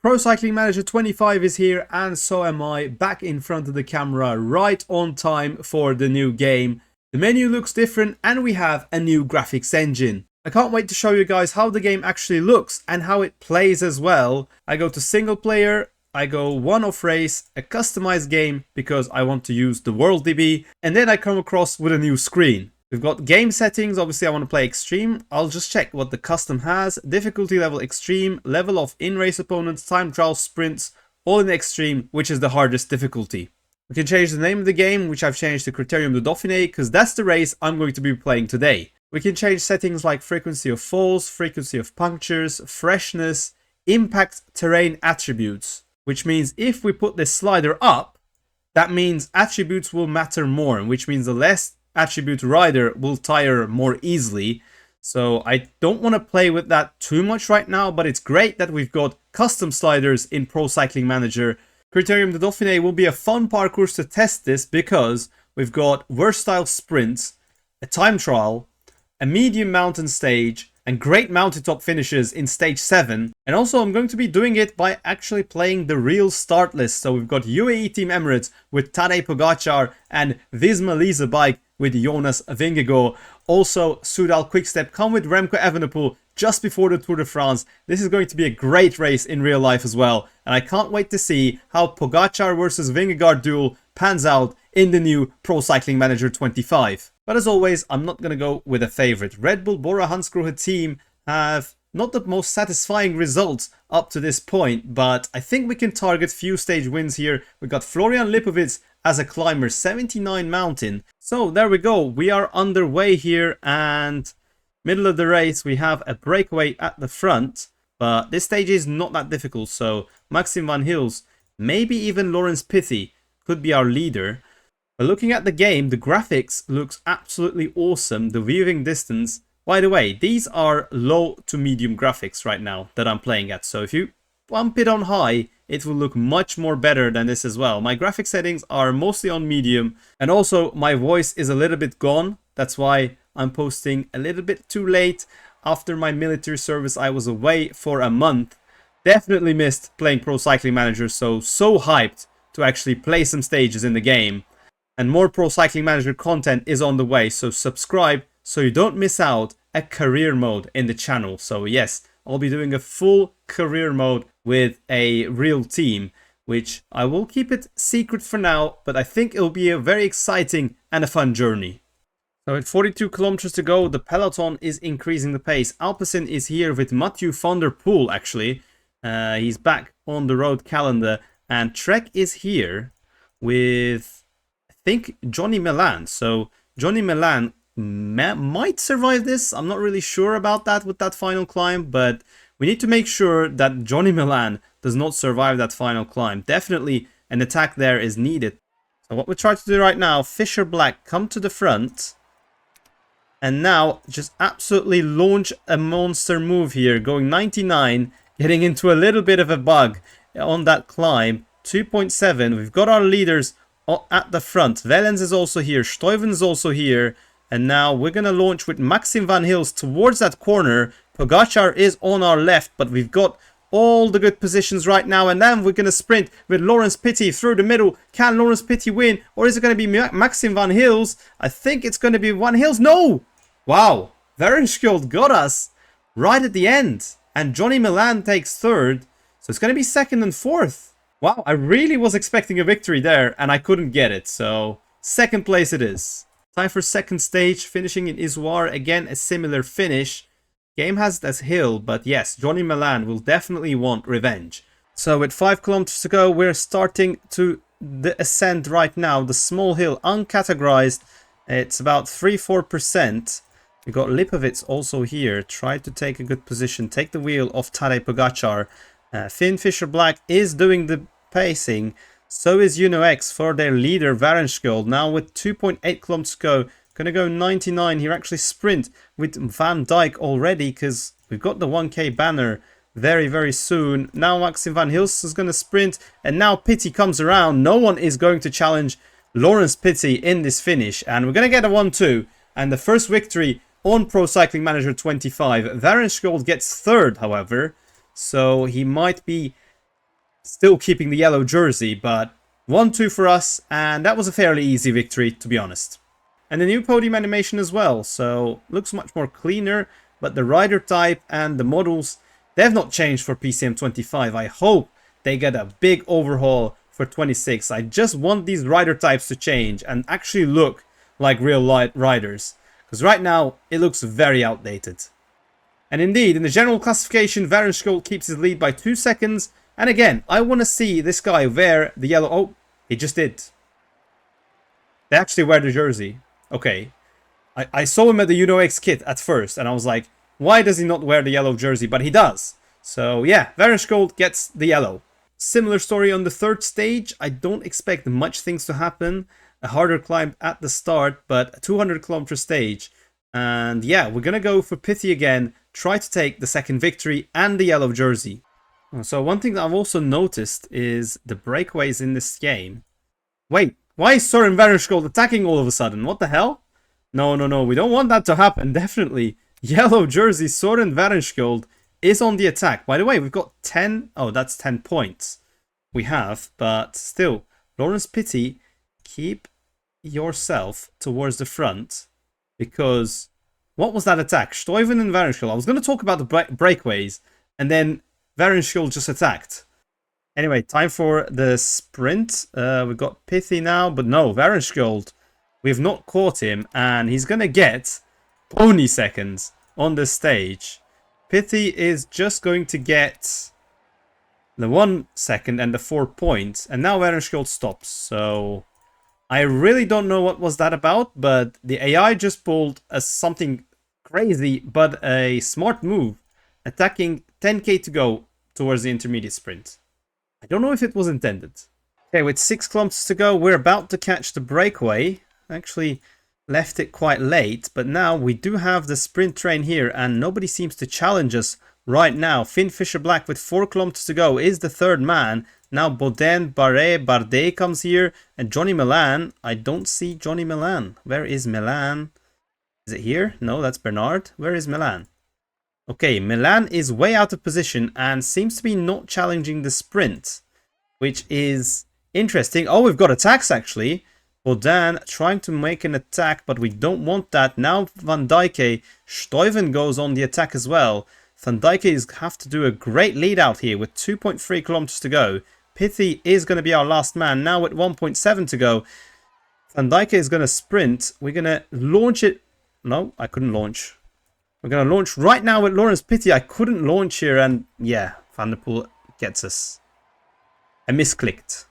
Pro Cycling Manager 25 is here, and so am I, back in front of the camera, right on time for the new game. The menu looks different and we have a new graphics engine. I can't wait to show you guys how the game actually looks and how it plays as well. I go to single player, I go one-off race, a customized game because I want to use the World DB, and then I come across with a new screen. We've got game settings. Obviously I want to play extreme. I'll just check what the custom has. Difficulty level extreme, level of in-race opponents, time trial sprints, all in extreme, which is the hardest difficulty. We can change the name of the game, which I've changed to Critérium the Dauphiné, because that's the race I'm going to be playing today. We can change settings like frequency of falls, frequency of punctures, freshness, impact terrain attributes, which means if we put this slider up, that means attributes will matter more, which means the less attribute rider will tire more easily. So I don't want to play with that too much right now, but it's great that we've got custom sliders in Pro Cycling Manager. Critérium the Dauphiné will be a fun parcours to test this because we've got versatile sprints, a time trial, a medium mountain stage, and great mountaintop finishes in stage 7. And also I'm going to be doing it by actually playing the real start list. So we've got UAE Team Emirates with Tadej Pogačar and Visma Lease Bike with Jonas Vingegaard. Also Soudal Quickstep come with Remco Evenepoel just before the Tour de France. This is going to be a great race in real life as well. And I can't wait to see how Pogačar versus Vingegaard duel pans out in the new Pro Cycling Manager 25. But as always, I'm not going to go with a favorite. Red Bull Bora Hansgrohe team have not the most satisfying results up to this point, but I think we can target few stage wins here. We got Florian Lipovic as a climber, 79 mountain. So there we go. We are underway here, and middle of the race we have a breakaway at the front, but this stage is not that difficult. So Maxim van Gils, maybe even Laurens Pitty could be our leader. But looking at the game, the graphics looks absolutely awesome. The viewing distance, by the way, these are low to medium graphics right now that I'm playing at. So if you bump it on high, it will look much more better than this as well. My graphic settings are mostly on medium, and also my voice is a little bit gone. That's why I'm posting a little bit too late. After my military service, I was away for a month. Definitely missed playing Pro Cycling Manager, so hyped to actually play some stages in the game. And more Pro Cycling Manager content is on the way, so subscribe so you don't miss out a career mode in the channel. So yes, I'll be doing a full career mode with a real team, which I will keep it secret for now, but I think it'll be a very exciting and a fun journey. So at 42 kilometers to go, the peloton is increasing the pace. Alpecin is here with Mathieu van der Poel, actually. He's back on the road calendar, and Trek is here with, I think, Johnny Milan. So Johnny Milan might survive this. I'm not really sure about that with that final climb, but we need to make sure that Johnny Milan does not survive that final climb. Definitely an attack there is needed. So what we try to do right now, Fisher Black come to the front, and now just absolutely launch a monster move here, going 99, getting into a little bit of a bug on that climb. 2.7, we've got our leaders at the front. Wellens is also here, Stuyven is also here, and now we're gonna launch with Maxim van Gils towards that corner. Pogačar is on our left, but we've got all the good positions right now, and then we're gonna sprint with Laurens Pitty through the middle. Can Laurens Pitty win, or is it gonna be Maxim van Gils? I think it's gonna be Van Gils. No! Wow, Verenskjold got us right at the end, and Johnny Milan takes third, so it's gonna be second and fourth. Wow, I really was expecting a victory there, and I couldn't get it, so second place it is. Time for second stage, finishing in Izoire. Again, a similar finish. Game has this hill, but yes, Johnny Milan will definitely want revenge. So with 5 kilometers to go, we're starting to the ascent right now. The small hill, uncategorized, it's about 3-4%. We got Lipovic also here. Try to take a good position, take the wheel of Tadej Pogačar. Finn Fisher Black is doing the pacing. So is UnoX for their leader Verenskjold. Now with 2.8 kilometers to go, gonna go 99 here. Actually sprint with Van Dijk already, because we've got the 1k banner very soon. Now Maxim van Gils is gonna sprint, and now Pitty comes around. No one is going to challenge Laurens Pitty in this finish, and we're gonna get a 1-2 and the first victory on Pro Cycling Manager 25. Verenskjold gets third, however, so he might be Still keeping the yellow jersey, but 1-2 for us, and that was a fairly easy victory, to be honest. And the new podium animation as well, so looks much more cleaner, but the rider type and the models, they've not changed for PCM 25. I hope they get a big overhaul for 26. I just want these rider types to change and actually look like real riders, because right now it looks very outdated. And indeed, in the general classification, Varenskjold keeps his lead by 2 seconds. And again, I want to see this guy wear the yellow. Oh, he just did. They actually wear the jersey. Okay. I saw him at the UNO-X kit at first, and I was like, why does he not wear the yellow jersey? But he does. So yeah, Varenskjold gets the yellow. Similar story on the third stage. I don't expect much things to happen. A harder climb at the start, but a 200-kilometer stage. And yeah, we're going to go for Pithy again. Try to take the second victory and the yellow jersey. So one thing that I've also noticed is the breakaways in this game. Wait, why is Søren Varenskjold attacking all of a sudden? What the hell? No, we don't want that to happen, definitely. Yellow jersey Søren Varenskjold is on the attack. By the way, we've got 10... Oh, that's 10 points we have, but still. Lawrence Pitty, keep yourself towards the front, because... What was that attack? Stuyven and Varenskjold. I was going to talk about the breakaways, and then Varenskjold just attacked. Anyway, time for the sprint. We've got Pithy now, but no, Varenskjold. We've not caught him, and he's going to get pony seconds on this stage. Pithy is just going to get the 1 second and the 4 points, and now Varenskjold stops. So I really don't know what was that about, but the AI just pulled something crazy, but a smart move, attacking 10k to go towards the intermediate sprint. I don't know if it was intended. Okay, with 6 kilometers to go, we're about to catch the breakaway. Actually left it quite late, but now we do have the sprint train here, and nobody seems to challenge us right now. Finn Fisher Black with 4 kilometers to go is the third man. Now Baudin, Bardet comes here, and Johnny Milan. I don't see Johnny Milan. Where is Milan? Is it here? No, that's Bernard. Where is Milan? Okay, Milan is way out of position and seems to be not challenging the sprint, which is interesting. Oh, we've got attacks actually. Baudin trying to make an attack, but we don't want that. Now Van Dijk, Stuyven goes on the attack as well. Van Dijk is have to do a great lead out here with 2.3 kilometers to go. Pithy is going to be our last man now with 1.7 to go. Van Dijk is going to sprint. We're going to launch it. No, I couldn't launch. We're going to launch right now with Lawrence Pitty. I couldn't launch here, and yeah, Van der Poel gets us. I misclicked.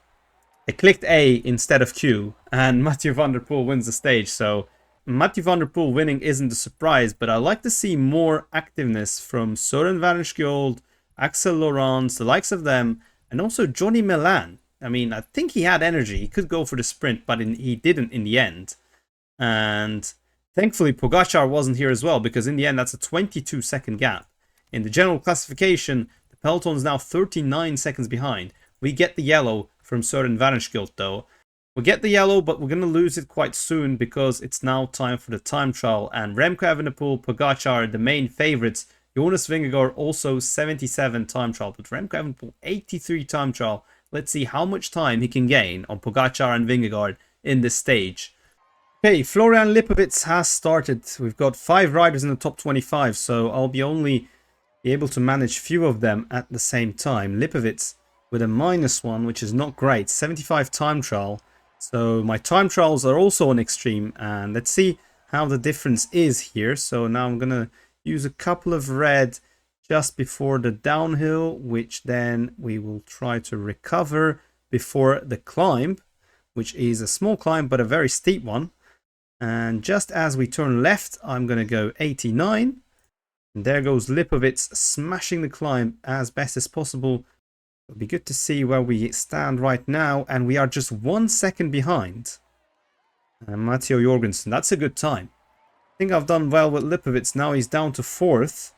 I clicked A instead of Q, and Mathieu van der Poel wins the stage. So Mathieu van der Poel winning isn't a surprise, but I like to see more activeness from Søren Varenskjold, Axel Laurens, the likes of them, and also Johnny Milan. I mean, I think he had energy. He could go for the sprint, but he didn't in the end. And thankfully, Pogačar wasn't here as well, because in the end, that's a 22-second gap. In the general classification, the peloton is now 39 seconds behind. We get the yellow from Søren Varenskjold, though. We get the yellow, but we're going to lose it quite soon, because it's now time for the time trial. And Remco Evenepoel, Pogačar, the main favourites. Jonas Vingegaard also 77 time trial, but Remco Evenepoel 83 time trial. Let's see how much time he can gain on Pogačar and Vingegaard in this stage. Okay, Florian Lipovitz has started. We've got 5 riders in the top 25, so I'll be only able to manage few of them at the same time. Lipovitz with a -1, which is not great. 75 time trial. So my time trials are also on extreme, and let's see how the difference is here. So now I'm going to use a couple of red just before the downhill, which then we will try to recover before the climb, which is a small climb but a very steep one. And just as we turn left, I'm going to go 89. And there goes Lipovitz smashing the climb as best as possible. It'll be good to see where we stand right now. And we are just 1 second behind Matteo Jorgensen. That's a good time. I think I've done well with Lipovitz. Now he's down to 4th.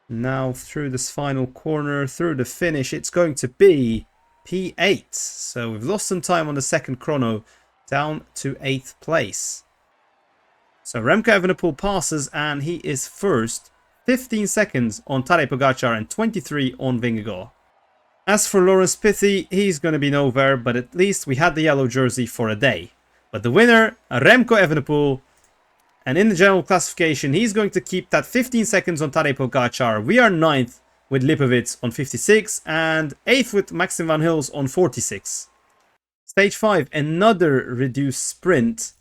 Now through this final corner, through the finish, it's going to be P8. So we've lost some time on the second chrono, down to 8th place. So Remco Evenepoel passes, and he is first. 15 seconds on Tadej Pogačar and 23 on Vingegaard. As for Lawrence Pithy, he's going to be nowhere, but at least we had the yellow jersey for a day. But the winner, Remco Evenepoel, and in the general classification, he's going to keep that 15 seconds on Tadej Pogačar. We are 9th with Lipovic on 56 and 8th with Maxim van Hils on 46. Stage 5, another reduced sprint.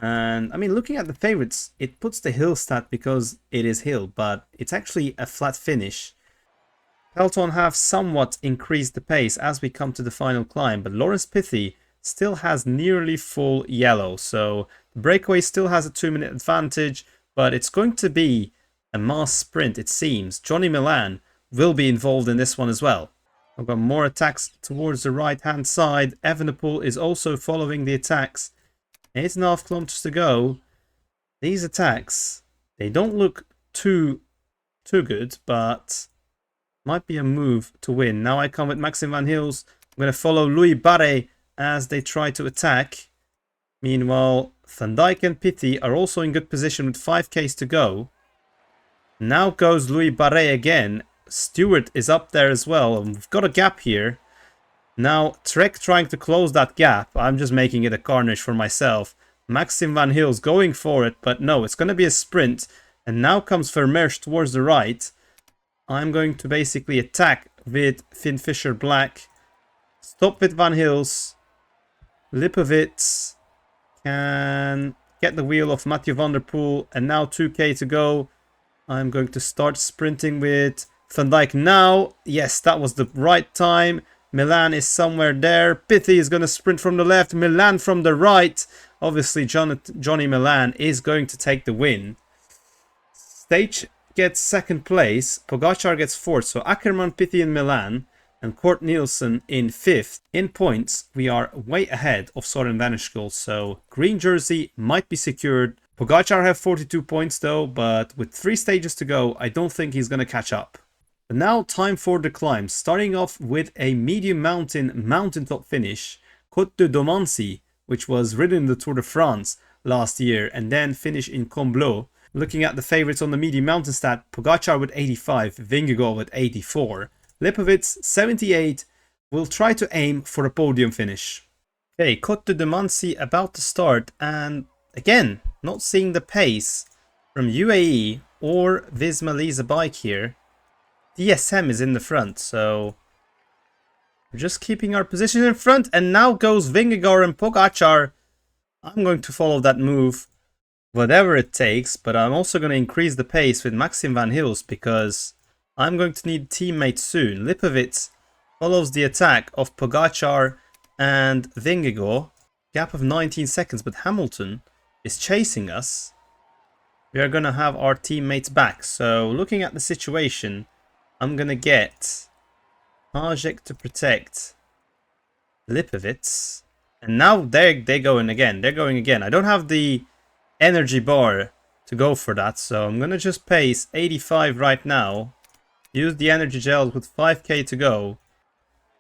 And I mean, looking at the favorites, it puts the hill stat because it is hill, but it's actually a flat finish. Peloton have somewhat increased the pace as we come to the final climb, but Lawrence Pithy still has nearly full yellow, so the breakaway still has a 2-minute advantage, but it's going to be a mass sprint, it seems. Johnny Milan will be involved in this one as well. I've got more attacks towards the right hand side. Evenepoel is also following the attacks. 8.5 kilometers to go. These attacks, they don't look too good, but might be a move to win. Now I come with Maxim van Hils. I'm going to follow Louis Barret as they try to attack. Meanwhile, Van Dijk and Pithy are also in good position with 5Ks to go. Now goes Louis Barret again. Stewart is up there as well. We've got a gap here. Now Trek trying to close that gap. I'm just making it a carnage for myself. Maxim van Hils going for it, but no, it's going to be a sprint. And now comes Vermeersch towards the right. I'm going to basically attack with Finn Fisher Black. Stop with Van Hils. Lipovic can get the wheel of Mathieu van der Poel. And now 2K to go. I'm going to start sprinting with Van Dijk now. Yes, that was the right time. Milan is somewhere there. Pithy is going to sprint from the left. Milan from the right. Obviously, Johnny Milan is going to take the win. Stage gets second place. Pogačar gets fourth. So Ackermann, Pithy and Milan. And Kort Nielsen in 5th. In points, we are way ahead of Søren Vanderskjold. So green jersey might be secured. Pogačar have 42 points though. But with 3 stages to go, I don't think he's going to catch up. But now time for the climb, starting off with a medium mountaintop finish, Côte de Domancy, which was ridden in the Tour de France last year, and then finish in Combloux. Looking at the favorites on the medium mountain stat, Pogačar with 85, Vingegaard with 84, Lipovic 78, will try to aim for a podium finish. Okay, Côte de Domancy about to start, and again, not seeing the pace from UAE or Visma Lease a bike here. DSM is in the front, so we're just keeping our position in front. And now goes Vingegaard and Pogačar. I'm going to follow that move, whatever it takes. But I'm also going to increase the pace with Maxim van Hils because I'm going to need teammates soon. Lipovic follows the attack of Pogačar and Vingegaard. Gap of 19 seconds, but Hamilton is chasing us. We are going to have our teammates back. So looking at the situation, I'm going to get Hajek to protect Lipovic. And now they're going again. They're going again. I don't have the energy bar to go for that. So I'm going to just pace 85 right now. Use the energy gels with 5K to go.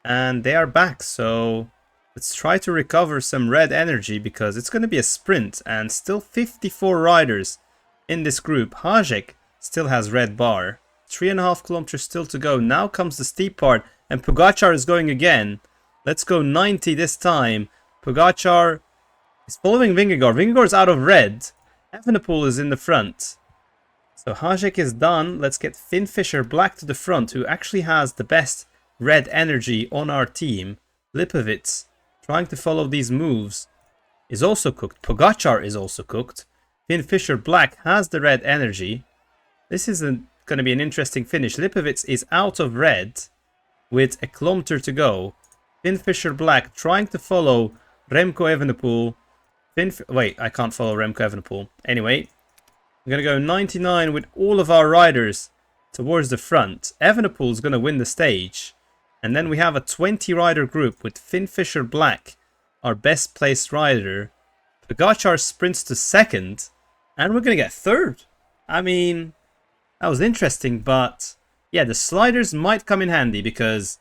And they are back. So let's try to recover some red energy because it's going to be a sprint. And still 54 riders in this group. Hajek still has red bar. 3.5 kilometers still to go. Now comes the steep part. And Pogačar is going again. Let's go 90 this time. Pogačar is following Vingegaard. Vingegaard's out of red. Evenepoel is in the front. So Hajek is done. Let's get Finn Fisher Black to the front, who actually has the best red energy on our team. Lipovic, trying to follow these moves, is also cooked. Pogačar is also cooked. Finn Fisher Black has the red energy. This isn't going to be an interesting finish. Lipovic is out of red with 1 kilometer to go. Finn Fisher Black trying to follow Remco Evenepoel. Wait, I can't follow Remco Evenepoel. Anyway, I'm going to go 99 with all of our riders towards the front. Evenepoel is going to win the stage. And then we have a 20 rider group with Finn Fisher Black, our best placed rider. Pogačar sprints to second. And we're going to get third. I mean, that was interesting, but yeah, the sliders might come in handy because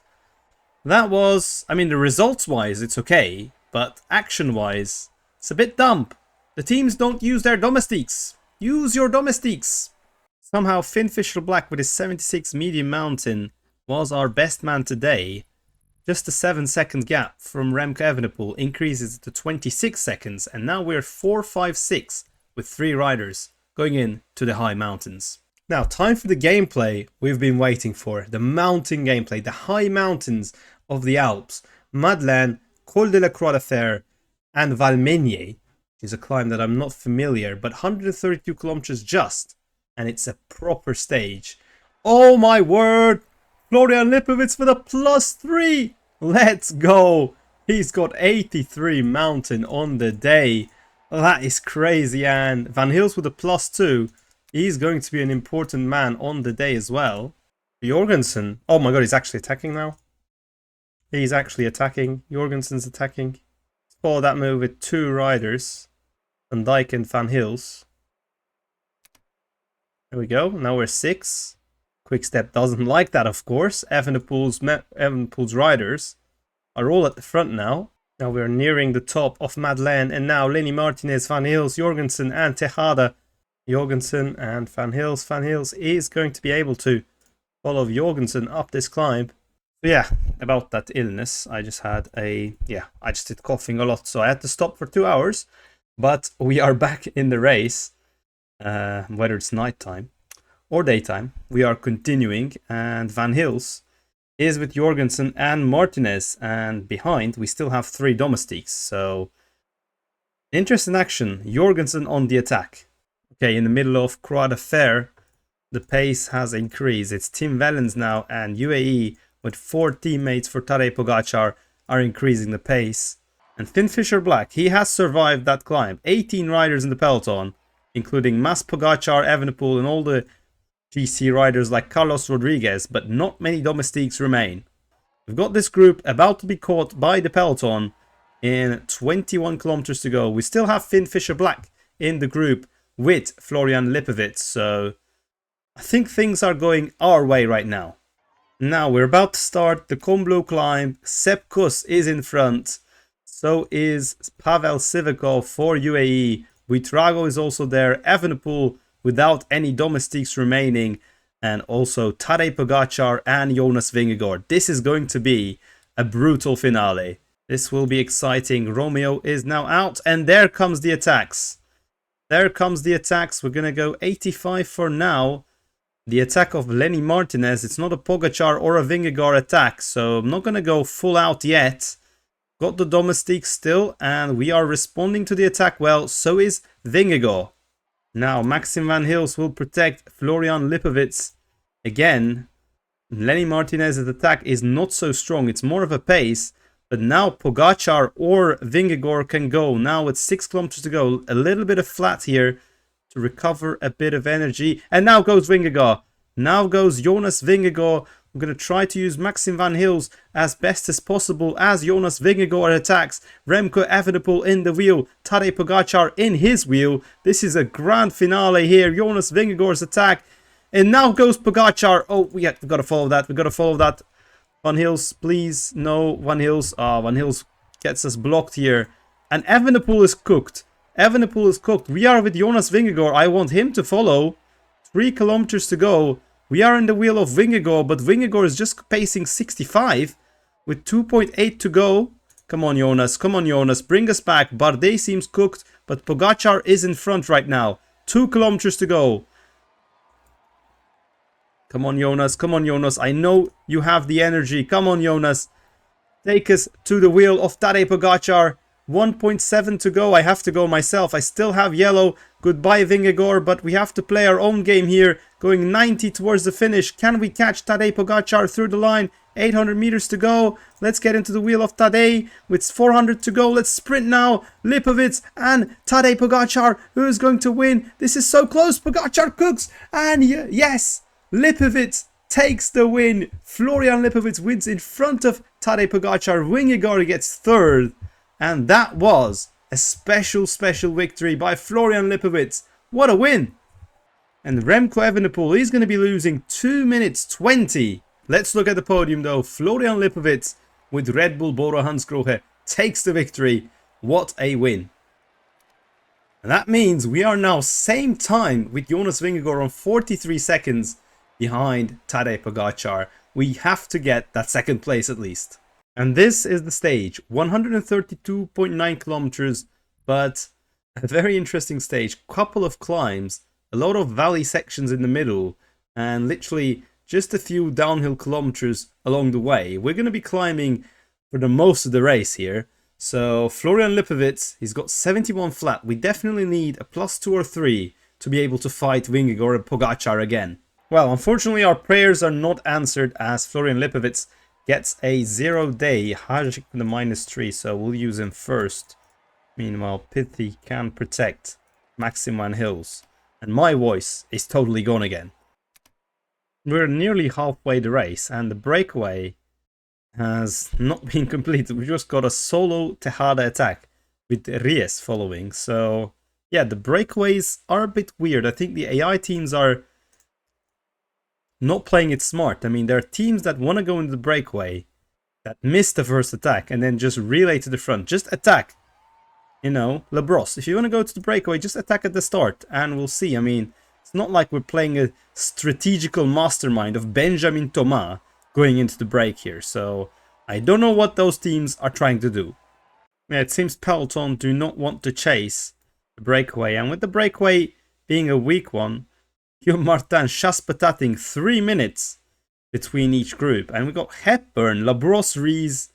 that was, I mean, the results-wise, it's okay, but action-wise, it's a bit dumb. The teams don't use their domestiques. Use your domestiques. Somehow, Finn Fisher Black with his 76 medium mountain was our best man today. Just a 7-second gap from Remco Evenepoel increases to 26 seconds, and now we're 4, 5, 6 with 3 riders going in to the high mountains. Now, time for the gameplay we've been waiting for. The mountain gameplay, the high mountains of the Alps. Madeleine, Col de la Croix de Fer, and Valmenier, which is a climb that I'm not familiar, but 132 kilometers just, and it's a proper stage. Oh my word! Florian Lipovitz for the +3! Let's go! He's got 83 mountain on the day. That is crazy, and Van Hils with a +2. He's going to be an important man on the day as well. Jorgensen. Oh my god, he's actually attacking now. He's actually attacking. Jorgensen's attacking. Let's follow that move with 2 riders. Van Dijk and Van Hils. There we go. Now we're 6. Quickstep doesn't like that, of course. Evenepoel's riders are all at the front now. Now we're nearing the top of Madeleine, and now Lenny Martinez, Van Hils, Jorgensen and Tejada. Jorgensen and Van Hils. Van Hils is going to be able to follow Jorgensen up this climb. So yeah, about that illness, I just did coughing a lot, so I had to stop for 2 hours. But we are back in the race, whether it's nighttime or daytime. We are continuing, and Van Hils is with Jorgensen and Martinez, and behind we still have 3 domestiques. So interesting action. Jorgensen on the attack. Okay, in the middle of Croix de Fer, the pace has increased. It's Tim Wellens now, and UAE with 4 teammates for Tadej Pogačar are increasing the pace. And Finn Fisher-Black, he has survived that climb. 18 riders in the peloton, including Mas Pogačar, Evenepoel, and all the GC riders like Carlos Rodriguez, but not many domestiques remain. We've got this group about to be caught by the peloton in 21 kilometers to go. We still have Finn Fisher-Black in the group with Florian Lipovitz, so I think things are going our way right now. Now we're about to start the Combloux climb. Sepp Kuss is in front, so is Pavel Sivakov for UAE. Buitrago is also there, Evenepoel without any domestiques remaining, and also Tadej Pogačar and Jonas Vingegaard. This is going to be a brutal finale. This will be exciting. Romeo is now out, and there comes the attacks. There comes the attacks. We're going to go 85 for now. The attack of Lenny Martinez. It's not a Pogačar or a Vingegaard attack, so I'm not going to go full out yet. Got the domestique still, and we are responding to the attack well. So is Vingegaard. Now Maxim Van Hils will protect Florian Lipovitz again. Lenny Martinez's attack is not so strong. It's more of a pace. But now Pogačar or Vingegaard can go. Now with 6 kilometers to go. A little bit of flat here to recover a bit of energy. And now goes Vingegaard. Now goes Jonas Vingegaard. I'm going to try to use Maxim Van Hils as best as possible as Jonas Vingegaard attacks. Remco Evenepoel in the wheel. Tadej Pogačar in his wheel. This is a grand finale here. Jonas Vingegaard's attack. And now goes Pogačar. Oh, we've got to follow that. We've got to follow that. Van Hils, please. No, Van Hils. Van Hils gets us blocked here. And Evenepoel is cooked. Evenepoel is cooked. We are with Jonas Vingegaard. I want him to follow. 3 kilometers to go. We are in the wheel of Vingegaard, but Vingegaard is just pacing 65 with 2.8 to go. Come on, Jonas. Come on, Jonas. Bring us back. Bardet seems cooked, but Pogačar is in front right now. 2 kilometers to go. Come on, Jonas. Come on, Jonas. I know you have the energy. Come on, Jonas. Take us to the wheel of Tadej Pogačar. 1.7 to go. I have to go myself. I still have yellow. Goodbye, Vingegaard, but we have to play our own game here. Going 90 towards the finish. Can we catch Tadej Pogačar through the line? 800 meters to go. Let's get into the wheel of Tadej. With 400 to go. Let's sprint now. Lipovitz and Tadej Pogačar. Who is going to win? This is so close. Pogačar cooks. And yes, Lipovitz takes the win. Florian Lipovitz wins in front of Tadej Pogačar. Vingegaard gets third. And that was a special victory by Florian Lipovitz. What a win! And Remco Evenepoel, he's going to be losing 2 minutes 20. Let's look at the podium though. Florian Lipovitz with Red Bull Bora Hansgrohe takes the victory. What a win. And that means we are now same time with Jonas Vingegaard on 43 seconds behind Tadej Pogačar. We have to get that second place at least. And this is the stage, 132.9 kilometers, but a very interesting stage. Couple of climbs, a lot of valley sections in the middle, and literally just a few downhill kilometers along the way. We're going to be climbing for the most of the race here. So Florian Lipovitz, he's got 71 flat. We definitely need a +2 or 3 to be able to fight Vingegaard and Pogačar again. Well, unfortunately our prayers are not answered as Florian Lipovitz gets a 0-day Hajik with a -3, so we'll use him first. Meanwhile, Pithy can protect Maxim Van Hills. And my voice is totally gone again. We're nearly halfway the race, and the breakaway has not been completed. We just got a solo Tejada attack with Ries following. So, yeah, the breakaways are a bit weird. I think the AI teams are not playing it smart. I mean, there are teams that want to go into the breakaway that miss the first attack and then just relay to the front. Just attack. You know, Labros, if you want to go to the breakaway, just attack at the start and we'll see. I mean, it's not like we're playing a strategical mastermind of Benjamin Thomas going into the break here. So, I don't know what those teams are trying to do. Yeah, it seems Peloton do not want to chase the breakaway. And with the breakaway being a weak one, Guillaume Martin chasse-patating 3 minutes between each group. And we got Hepburn, Labros, Ries,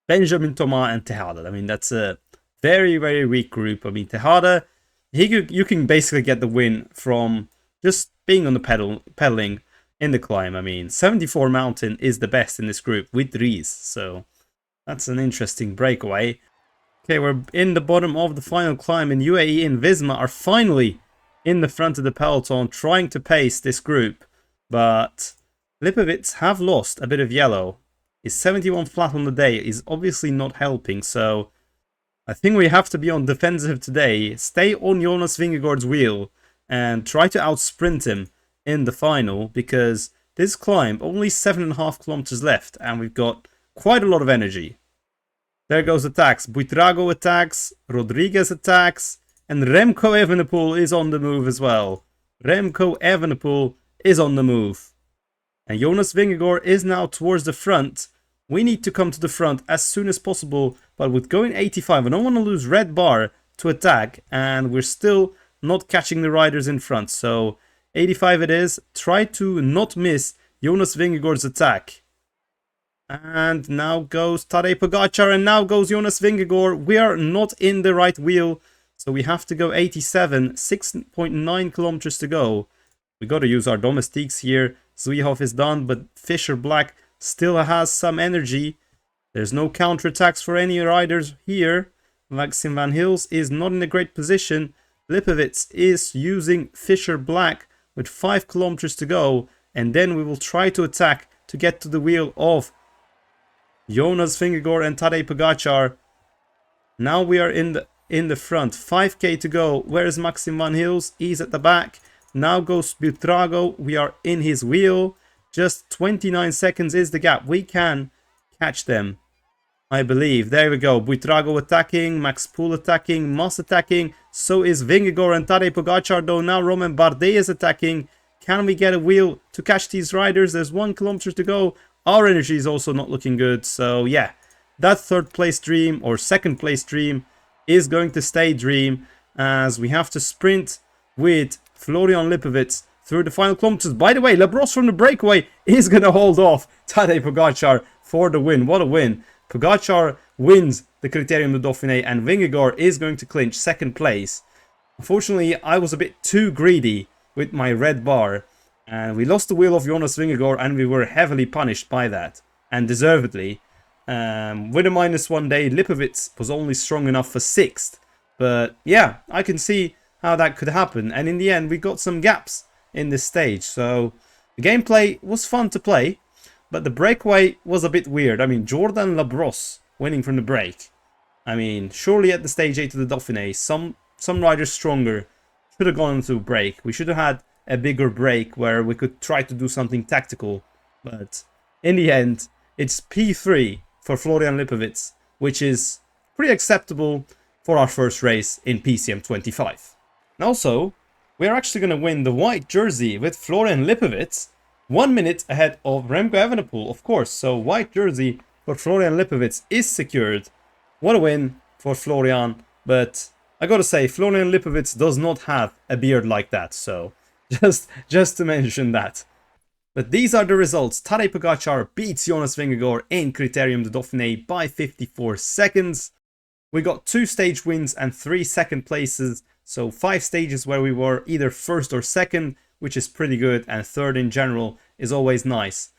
Benjamin Thomas and Tejada. I mean, that's a very, very weak group. I mean, Tejada, you can basically get the win from just being on the pedaling in the climb. I mean, 74 Mountain is the best in this group with Ries. So that's an interesting breakaway. Okay, we're in the bottom of the final climb, and UAE and Visma are finally in the front of the peloton trying to pace this group. But Lipovitz have lost a bit of yellow. His 71 flat on the day is obviously not helping, so I think we have to be on defensive today. Stay on Jonas Vingegaard's wheel and try to outsprint him in the final, because this climb, only 7.5 kilometers left, and we've got quite a lot of energy. There goes attacks. Buitrago attacks, Rodriguez attacks, and Remco Evenepoel is on the move as well. Remco Evenepoel is on the move. And Jonas Vingegaard is now towards the front. We need to come to the front as soon as possible, but with going 85, I don't want to lose red bar to attack, and we're still not catching the riders in front. So 85 it is. Try to not miss Jonas Vingegaard's attack. And now goes Tadej Pogačar, and now goes Jonas Vingegaard. We are not in the right wheel, so we have to go 87, 6.9 kilometers to go. We got to use our domestiques here. Zwihoff is done, but Fisher Black still has some energy. There's no counterattacks for any riders here. Maxim Van Hills is not in a great position. Lipovitz is using Fisher Black with 5 kilometers to go, and then we will try to attack to get to the wheel of Jonas Vingegaard and Tadej Pogačar. Now we are in the front. 5k to go. Where is Maxim Van Hills? He's at the back. Now goes Buitrago. We are in his wheel. Just 29 seconds is the gap. We can catch them, I believe. There we go. Buitrago attacking, Max Poole attacking, Moss attacking. So is Vingegaard and Tadej Pogačar, though now Romain Bardet is attacking. Can we get a wheel to catch these riders? There's 1 kilometer to go. Our energy is also not looking good. So yeah, that 3rd place dream or 2nd place dream is going to stay dream, as we have to sprint with Florian Lipovitz through the final kilometers. By the way, Labros from the breakaway is going to hold off Tadej Pogačar for the win. What a win. Pogačar wins the Critérium de Dauphiné, and Vingegaard is going to clinch 2nd place. Unfortunately, I was a bit too greedy with my red bar, and we lost the wheel of Jonas Vingegaard, and we were heavily punished by that, and deservedly. With a -1 day, Lipovitz was only strong enough for 6th. But yeah, I can see how that could happen, and in the end we got some gaps in this stage. So the gameplay was fun to play, but the breakaway was a bit weird. I mean, Jordan Labros winning from the break. I mean, surely at the stage 8 of the Dauphiné, some riders stronger should have gone into a break. We should have had a bigger break where we could try to do something tactical. But in the end, it's P3 for Florian Lipovitz, which is pretty acceptable for our first race in PCM 25. And also, we're actually going to win the white jersey with Florian Lipovitz 1 minute ahead of Remco Evenepoel, of course. So white jersey for Florian Lipovitz is secured. What a win for Florian, but I gotta say, Florian Lipovitz does not have a beard like that, so just to mention that. But these are the results. Tadej Pogačar beats Jonas Vingegaard in Critérium de Dauphiné by 54 seconds. We got 2 stage wins and 3 second places, so 5 stages where we were either first or second, which is pretty good, and third in general is always nice.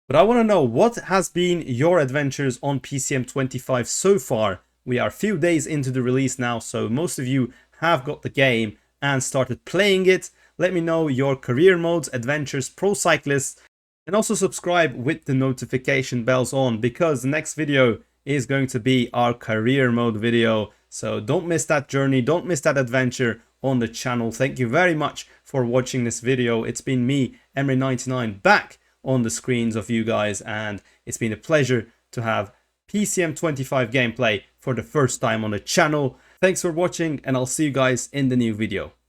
But I want to know, what has been your adventures on PCM 25 so far? We are a few days into the release now, so most of you have got the game and started playing it. Let me know your career modes, adventures, pro cyclists, and also subscribe with the notification bells on, because the next video is going to be our career mode video. So don't miss that journey, don't miss that adventure on the channel. Thank you very much for watching this video. It's been me, Emery99, back on the screens of you guys, and it's been a pleasure to have PCM 25 gameplay for the first time on the channel. Thanks for watching, and I'll see you guys in the new video.